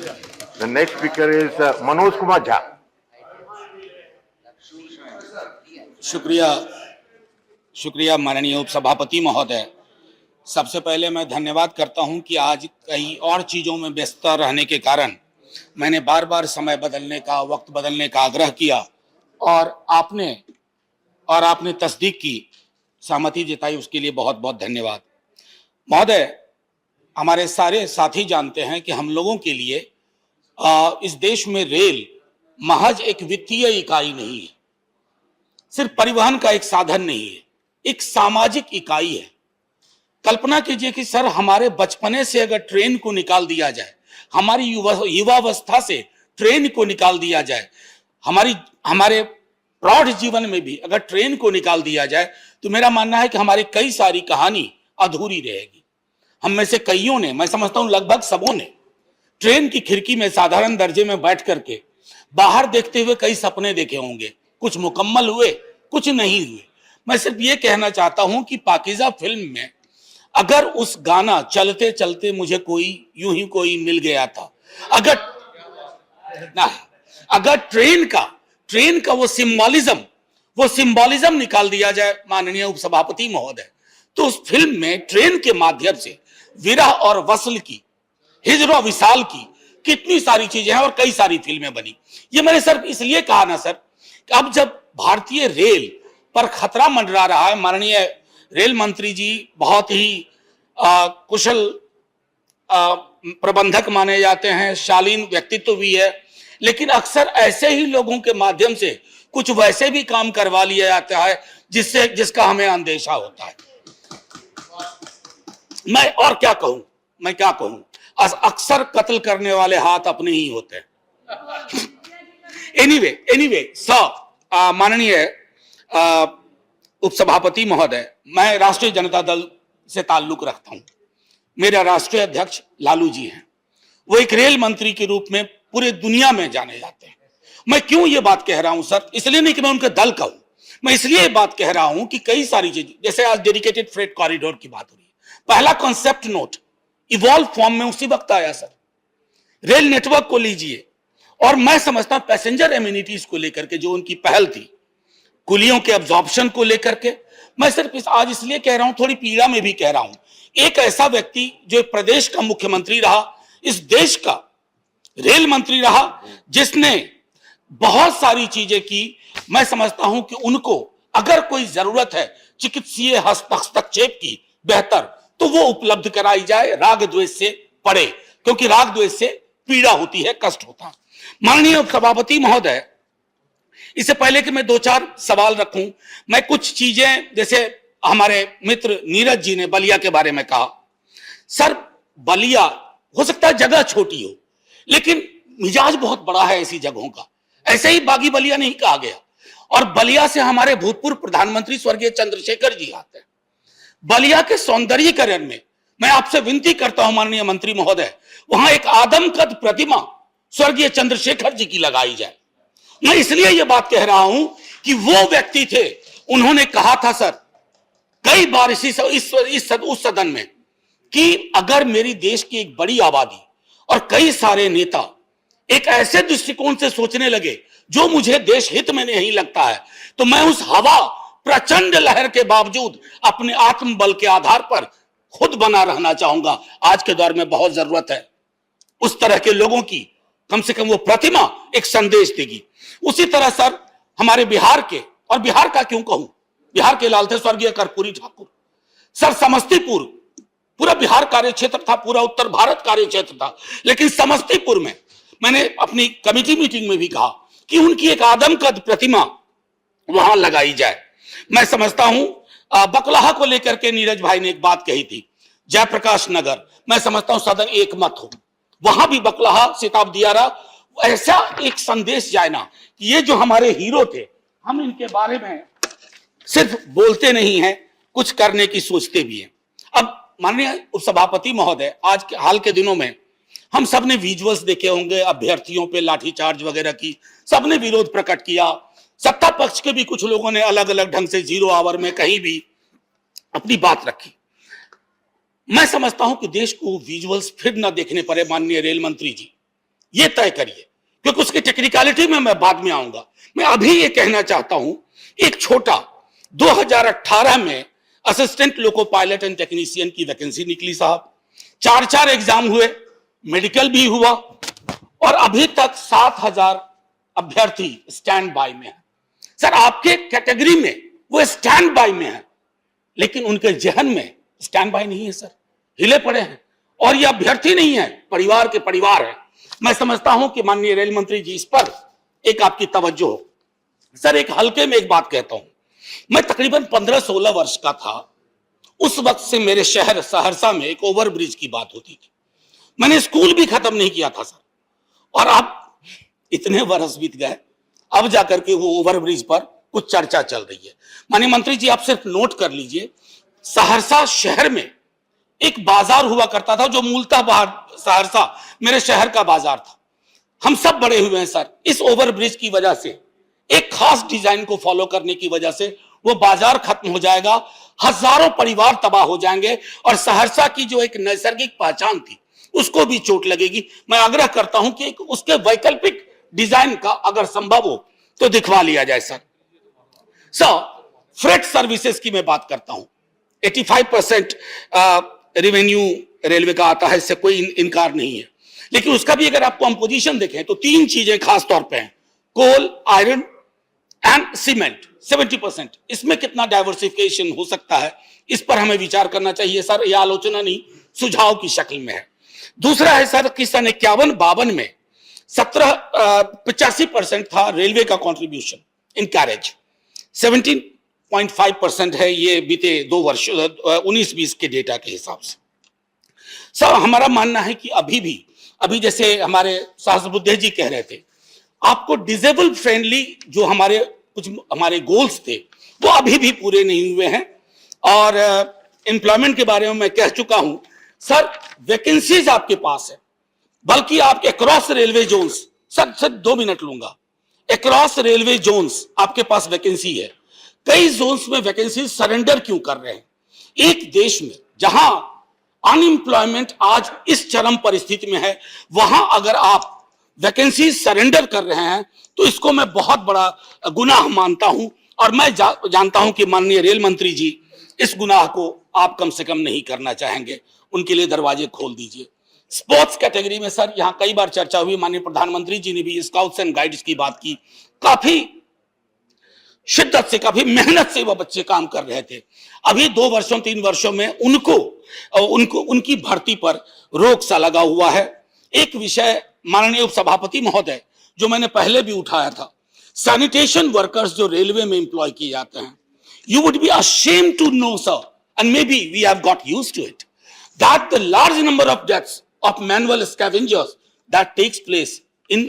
The next speaker is Manoj Kumar Jha. शुक्रिया शुक्रिया माननीय उपसभापति महोदय। सबसे पहले मैं धन्यवाद करता हूं कि आज कई और चीज़ों में व्यस्त रहने के कारण मैंने बार बार समय बदलने का, वक्त बदलने का आग्रह किया और आपने तस्दीक की, सहमति जताई, उसके लिए बहुत बहुत धन्यवाद। महोदय, हमारे सारे साथी जानते हैं कि हम लोगों के लिए इस देश में रेल महज एक वित्तीय इकाई नहीं है, सिर्फ परिवहन का एक साधन नहीं है, एक सामाजिक इकाई है। कल्पना कीजिए कि सर, हमारे बचपने से अगर ट्रेन को निकाल दिया जाए, हमारी युवावस्था से ट्रेन को निकाल दिया जाए, हमारे प्रौढ़ जीवन में भी अगर ट्रेन को निकाल दिया जाए, तो मेरा मानना है कि हमारी कई सारी कहानी अधूरी रहेगी। हम में से कईयों ने, मैं समझता हूं लगभग सबों ने, ट्रेन की खिड़की में साधारण दर्जे में बैठ करके बाहर देखते हुए कई सपने देखे होंगे। कुछ मुकम्मल हुए, कुछ नहीं हुए। मैं सिर्फ ये कहना चाहता हूं कि पाकीज़ा फिल्म में अगर उस गाना चलते चलते मुझे कोई यूं ही कोई मिल गया था, अगर ट्रेन का वो सिंबोलिज्म निकाल दिया जाए माननीय उपसभापति महोदय, तो उस फिल्म में ट्रेन के माध्यम से विरह और वसल की, हिजर और विसाल की कितनी सारी चीजें हैं और कई सारी फिल्में बनी। ये मैंने सिर्फ इसलिए कहा ना सर, कि अब जब भारतीय रेल पर खतरा मंडरा रहा है, माननीय रेल मंत्री जी बहुत ही कुशल प्रबंधक माने जाते हैं, शालीन व्यक्तित्व भी है, लेकिन अक्सर ऐसे ही लोगों के माध्यम से कुछ वैसे भी काम करवा लिया जाता है जिसका हमें अंदेशा होता है। मैं क्या कहूं, अक्सर कत्ल करने वाले हाथ अपने ही होते हैं। एनीवे सर, माननीय उपसभापति महोदय, मैं राष्ट्रीय जनता दल से ताल्लुक रखता हूं। मेरा राष्ट्रीय अध्यक्ष लालू जी हैं। वो एक रेल मंत्री के रूप में पूरे दुनिया में जाने जाते हैं। मैं क्यों ये बात कह रहा हूं सर, इसलिए नहीं कि मैं उनके दल का हूं, मैं इसलिए ये बात कह रहा हूं कि कई सारी चीजें, जैसे आज डेडिकेटेड फ्रेट कॉरिडोर की बात हो रही है, पहला कॉन्सेप्ट नोट इवॉल्व फॉर्म में उसी वक्त आया सर। रेल नेटवर्क को लीजिए, और मैं समझता हूं पैसेंजर एमिनिटीज को लेकर के जो उनकी पहल थी, कुलियों के अब्जॉर्प्शन को लेकर के, मैं सिर्फ आज इसलिए कह रहा हूं, थोड़ी पीड़ा में भी कह रहा हूं, एक ऐसा व्यक्ति जो प्रदेश का मुख्यमंत्री रहा, इस देश का रेल मंत्री रहा, जिसने बहुत सारी चीजें की, मैं समझता हूं कि उनको अगर कोई जरूरत है चिकित्सीय हस्तक्षेप की बेहतर, तो वो उपलब्ध कराई जाए, राग द्वेष से पड़े, क्योंकि राग द्वेष से पीड़ा होती है, कष्ट होता है। माननीय उपसभापति महोदय, इससे पहले कि मैं 2-4 सवाल रखूं, मैं कुछ चीजें, जैसे हमारे मित्र नीरज जी ने बलिया के बारे में कहा। सर, बलिया हो सकता है जगह छोटी हो, लेकिन मिजाज बहुत बड़ा है ऐसी जगहों का। ऐसे ही बागी बलिया नहीं कहा गया, और बलिया से हमारे भूतपूर्व प्रधानमंत्री स्वर्गीय चंद्रशेखर जी आते हैं। बलिया के सौंदर्यीकरण में मैं आपसे विनती करता हूं माननीय मंत्री महोदय, वहां एक आदमकद प्रतिमा स्वर्गीय चंद्रशेखर जी की लगाई जाए। मैं इसलिए यह बात कह रहा हूं कि वो व्यक्ति थे, उन्होंने कहा था सर कई बार उस सदन में कि अगर मेरी देश की एक बड़ी आबादी और कई सारे नेता एक ऐसे दृष्टिकोण से सोचने लगे जो मुझे देश हित में नहीं लगता है, तो मैं उस हवा प्रचंड लहर के बावजूद अपने आत्मबल के आधार पर खुद बना रहना चाहूंगा। आज के दौर में बहुत जरूरत है उस तरह के लोगों की, कम से कम वो प्रतिमा एक संदेश देगी। उसी तरह सर, हमारे बिहार के, और बिहार का क्यों कहूं, बिहार के लाल थे स्वर्गीय कर्पूरी ठाकुर। सर, समस्तीपुर पूरा बिहार कार्य क्षेत्र था, पूरा उत्तर भारत कार्य क्षेत्र था, लेकिन समस्तीपुर में मैंने अपनी कमेटी मीटिंग में भी कहा कि उनकी एक आदमकद प्रतिमा वहां लगाई जाए। मैं समझता हूं बकलाहा को लेकर के नीरज भाई ने एक बात कही थी, जयप्रकाश नगर, मैं समझता हूं सदन एक मत हो, वहां भी बकलाहा, सिताब दियारा, ऐसा एक संदेश जाए ना कि ये जो हमारे हीरो थे, हम इनके बारे में सिर्फ बोलते नहीं हैं, कुछ करने की सोचते भी हैं। अब माननीय उपसभापति महोदय, आज के हाल के दिनों में हम सब ने विजुअल्स देखे होंगे अभ्यर्थियों पे लाठीचार्ज वगैरह की, सबने विरोध प्रकट किया। सत्ता पक्ष के भी कुछ लोगों ने अलग अलग ढंग से 0 आवर में कहीं भी अपनी बात रखी। मैं समझता हूं कि देश को विजुअल्स फिर न देखने पड़े माननीय रेल मंत्री जी, ये तय करिए, क्योंकि उसकी टेक्निकलिटी में मैं बाद में आऊंगा। मैं अभी ये कहना चाहता हूं, एक छोटा 2018 में assistant loco pilot and technician की वैकेंसी निकली साहब, 4 एग्जाम हुए, मेडिकल भी हुआ, और अभी तक 7,000 अभ्यर्थी स्टैंड बाय में है। सर आपके कैटेगरी में वो स्टैंड बाय में है, लेकिन उनके जहन में स्टैंड बाय नहीं है सर, हिले पड़े हैं। और ये अभ्यर्थी नहीं है, परिवार के परिवार है। मैं समझता हूं कि माननीय रेल मंत्री जी इस पर एक आपकी तवज्जो हो। सर एक हल्के में एक बात कहता हूं, मैं तकरीबन 15-16 वर्ष का था, उस वक्त से मेरे शहर सहरसा में एक ओवरब्रिज की बात होती थी। मैंने स्कूल भी खत्म नहीं किया था सर, और अब इतने वर्ष बीत गए, अब जाकर के वो ओवरब्रिज पर कुछ चर्चा चल रही है। माननीय मंत्री जी आप सिर्फ नोट कर लीजिए, सहरसा शहर में एक बाजार हुआ करता था जो मूलतः बाहर सहरसा मेरे शहर का बाजार था। हम सब बड़े हुए हैं सर, इस ओवरब्रिज की वजह से, एक खास डिजाइन को फॉलो करने की वजह से वो बाजार खत्म हो जाएगा, हजारों परिवार तबाह हो जाएंगे, और सहरसा की जो एक नैसर्गिक पहचान थी उसको भी चोट लगेगी। मैं आग्रह करता हूं कि उसके वैकल्पिक डिजाइन का अगर संभव हो तो दिखवा लिया जाए सर। फ्रेट सर्विसेज की मैं बात करता हूं, 85% रेवेन्यू रेलवे का आता है, इससे कोई इनकार नहीं है, लेकिन उसका भी अगर आप कंपोजिशन देखें तो 3 चीजें खास तौर पे हैं, कोल, आयरन एंड सीमेंट, 70%। इसमें कितना डाइवर्सिफिकेशन हो सकता है, इस पर हमें विचार करना चाहिए सर। यह आलोचना नहीं, सुझाव की शक्ल में है। दूसरा है सर कि सन 51-52 में 85% था रेलवे का कंट्रीब्यूशन इन कैरेज, 17.5% है ये बीते 2 वर्ष 19-20 के डेटा के हिसाब से। सर हमारा मानना है कि अभी जैसे हमारे सहस्रबुद्धे जी कह रहे थे, आपको डिसेबल फ्रेंडली जो हमारे गोल्स थे वो अभी भी पूरे नहीं हुए हैं। और एम्प्लॉयमेंट के बारे में मैं कह चुका हूं सर, वैकेंसीज आपके पास है, बल्कि आप across railway zones, sir 2 minute लूंगा, अक्रॉस रेलवे जोन्स आपके पास वैकेंसी है। कई जोन्स में वैकेंसी सरेंडर क्यों कर रहे हैं? एक देश में जहां अनएम्प्लॉयमेंट आज इस चरम परिस्थिति में है, वहां अगर आप वैकेंसी सरेंडर कर रहे हैं तो इसको मैं बहुत बड़ा गुनाह मानता हूं, और मैं जानता हूं कि माननीय रेल मंत्री जी इस गुनाह को आप कम से कम नहीं करना चाहेंगे, उनके लिए दरवाजे खोल दीजिए। स्पोर्ट्स कैटेगरी में सर यहां कई बार चर्चा हुई, माननीय प्रधानमंत्री जी ने भी स्काउट्स एंड गाइड्स की बात की, काफी शिद्दत से, काफी मेहनत से वो बच्चे काम कर रहे थे। अभी 2 वर्षों 3 वर्षों में उनकी भर्ती पर रोक सा लगा हुआ है। एक विषय माननीय उपसभापति महोदय जो मैंने पहले भी उठाया था, सैनिटेशन वर्कर्स जो रेलवे में एम्प्लॉय किए जाते हैं, you would be ashamed to know sir, and maybe we have got used to it, that the large number of deaths of manual scavengers that takes place in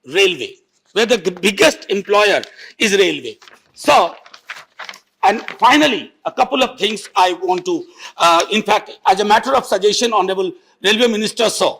railway, where the biggest employer is railway. So, and finally a couple of things I want to in fact as a matter of suggestion, honorable railway minister sir,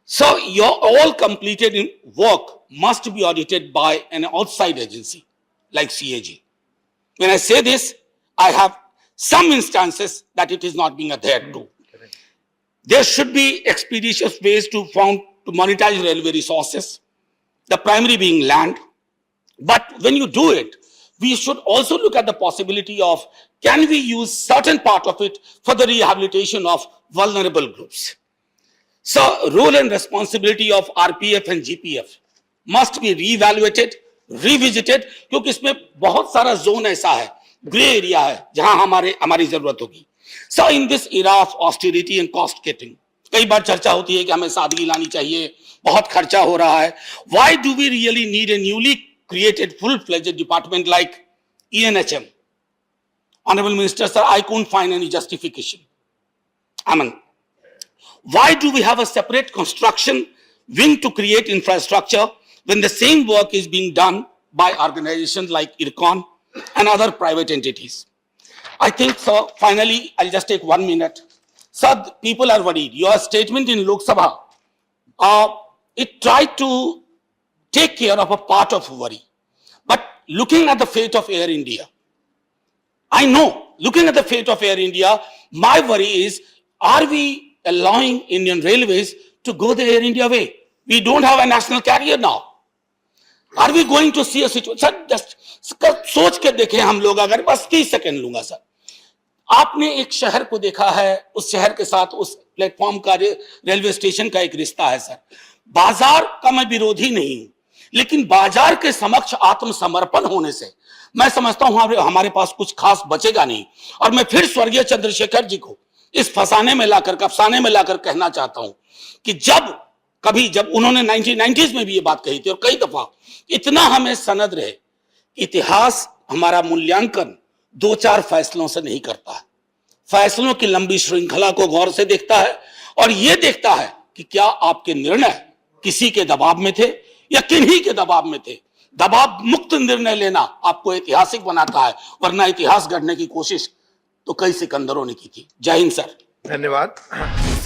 so your all completed work must be audited by an outside agency like CAG. When I say this, I have some instances that it is not being adhered to. There should be expeditious ways to monetize railway resources, the primary being land. But when you do it, we should also look at the possibility of, can we use certain part of it for the rehabilitation of vulnerable groups? So role and responsibility of RPF and GPF must be reevaluated, revisited, क्योंकि इसमें बहुत सारा zone ऐसा है, grey area है, जहां हमारी जरूरत होगी। So in this era of austerity and cost cutting, कई बार चर्चा होती है कि हमें सादगी लानी चाहिए, बहुत खर्चा हो रहा है। Why do we really need a newly created full-fledged department like ENHM? Honorable Minister, sir, I couldn't find any justification. I mean, why do we have a separate construction wing to create infrastructure when the same work is being done by organizations like IRCON and other private entities? I think so. Finally, I'll just take 1 minute. Sir, people are worried. Your statement in Lok Sabha, it tried to take care of a part of worry. But looking at the fate of Air India, I know, looking at the fate of Air India, my worry is, are we allowing Indian Railways to go the Air India way? We don't have a national carrier now. Are we going to see a situation? Sir just सोच के देखें हम लोग, अगर बस 30 second लूंगा sir. आपने एक शहर को देखा है, उस शहर के साथ उस प्लेटफॉर्म का, रेलवे स्टेशन का एक रिश्ता है सर। बाजार का मैं विरोधी नहीं हूं, लेकिन बाजार के समक्ष आत्मसमर्पण होने से मैं समझता हूं हमारे पास कुछ खास बचेगा नहीं। और मैं फिर स्वर्गीय चंद्रशेखर जी को इस फसाने में लाकर, अफसाने में लाकर कहना चाहता हूं कि जब उन्होंने 1990s में भी ये बात कही थी और कई दफा, इतना हमें सनद रहे, इतिहास हमारा मूल्यांकन 2-4 फैसलों से नहीं करता है, फैसलों की लंबी श्रृंखला को गौर से देखता है और यह देखता है कि क्या आपके निर्णय किसी के दबाव में थे या किन्हीं के दबाव में थे। दबाव मुक्त निर्णय लेना आपको ऐतिहासिक बनाता है, वरना इतिहास गढ़ने की कोशिश तो कई सिकंदरों ने की थी। जय हिंद सर। धन्यवाद।